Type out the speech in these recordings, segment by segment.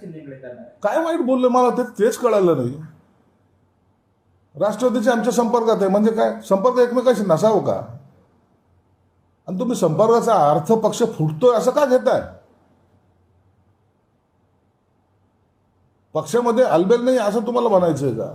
शिंदेकडे करणार? काय वाईट बोलले मला तेच कळालं नाही. राष्ट्रवादीचे आमच्या संपर्कात आहे म्हणजे काय? संपर्क एकमेकाशी नसावं का? आणि तुम्ही संपर्काचा अर्थ पक्ष फुटतोय असं का घेताय? पक्षामध्ये अलबेल नाही असं तुम्हाला म्हणायचंय का?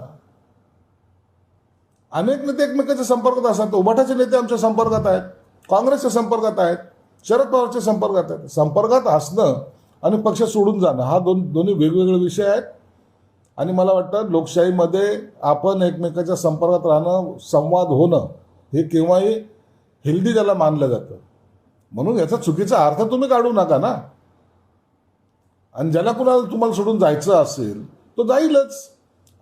अनेक नेते एकमेकाच्या संपर्कात असतात. उभाटाचे नेते आमच्या संपर्कात आहेत, काँग्रेसच्या संपर्कात आहेत, शरद पवारच्या संपर्कात आहेत. संपर्कात असणं आणि पक्ष सोडून जाणं हा दोन्ही वेगवेगळे विषय आहेत. आणि मला वाटतं लोकशाहीमध्ये आपण एकमेकाच्या संपर्कात राहणं, संवाद होणं हे केव्हाही हेल्दी त्याला मानलं जातं. म्हणून याचा चुकीचा अर्थ तुम्ही काढू नका ना. आणि ज्याला कुणाला तुम्हाला सोडून जायचं असेल तो जाईलच.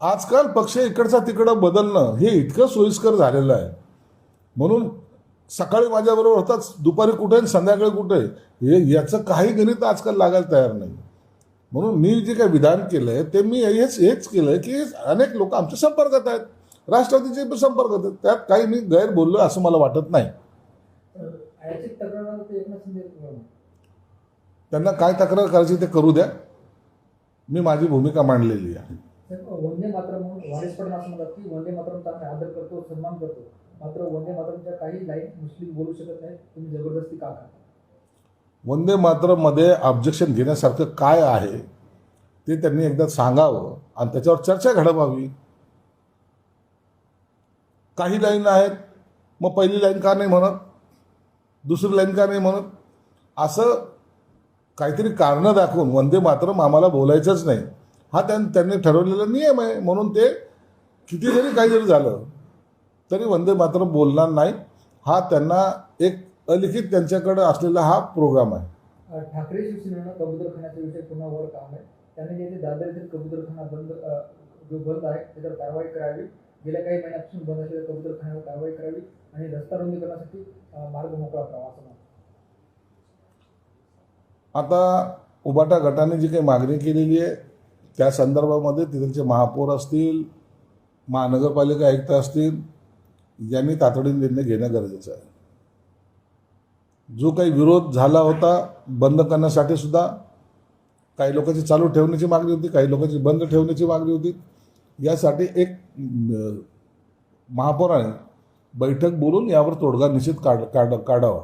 आजकाल पक्ष इकडचा तिकडं बदलणं हे इतकं सोयीस्कर झालेलं आहे. म्हणून सकाळी माझ्याबरोबर होताच, दुपारी कुठे आणि संध्याकाळी कुठे हे याचं काही गणित आजकाल लागायला तयार नाही. म्हणून मी जे काही विधान केलंय ते मी हेच केलंय की अनेक लोक आमच्या संपर्कात आहेत, राष्ट्रवादीचे संपर्कात आहेत. त्यात काही मी गैर बोललो असं मला वाटत नाही. त्यांना काय तक्रार करायची ते करू द्या. मी माझी भूमिका मांडलेली आहे. वंदे मातरम म्हणून वारिस पठाण असं म्हणतात की वंदे मातरमचा आम्ही आदर करतो, सन्मान करतो, मात्र वंदे मातरमच्या काही लाईन मुस्लिम बोलू शकत नाहीत, तुम्ही जबरदस्ती का करता? वंदे मातरममध्ये ऑब्जेक्शन घेण्यासारखं काय आहे ते त्यांनी एकदा सांगावं आणि त्याच्यावर चर्चा घडवावी. काही लाईन आहेत, मग पहिली लाईन का नाही म्हणत, दुसरी लाईन का नाही म्हणत, असं काहीतरी कारणं दाखवून वंदे मातरम आम्हाला बोलायचंच नाही हा त्यांनी ठरवलेला नियम आहे. म्हणून ते किती जरी काही जरी झालं तरी वंदे मातरम बोलणार नाही. हा त्यांना एक अलिखित त्यांच्याकडे असलेला हा प्रोग्राम आहे. ठाकरे शिवसेनेनं कबूतरखान्याचा विषय पुन्हा वर काम आहे. त्यांनी जे दादर येथील कबूतरखाना जो बंद आहे त्याच्यावर कारवाई करावी. गेल्या काही महिन्यापासून बंद असलेल्या कबूतरखान्यावर कारवाई करावी आणि रस्ता रुंदी करण्यासाठी मार्ग मोकळा करावा असं म्हणतात. आता उबाटा गटाने जी काही मागणी केलेली आहे त्या संदर्भामध्ये तिथलचे महापौर असतील, महानगरपालिका आयुक्त असतील, यांनी तातडीने निर्णय घेणं गरजेचं आहे. जो काही विरोध झाला होता बंद करण्यासाठी सुद्धा काही लोकांची चालू ठेवण्याची मागणी होती, काही लोकांची बंद ठेवण्याची मागणी होती. यासाठी एक महापौराने बैठक बोलून यावर तोडगा निश्चित काढावा.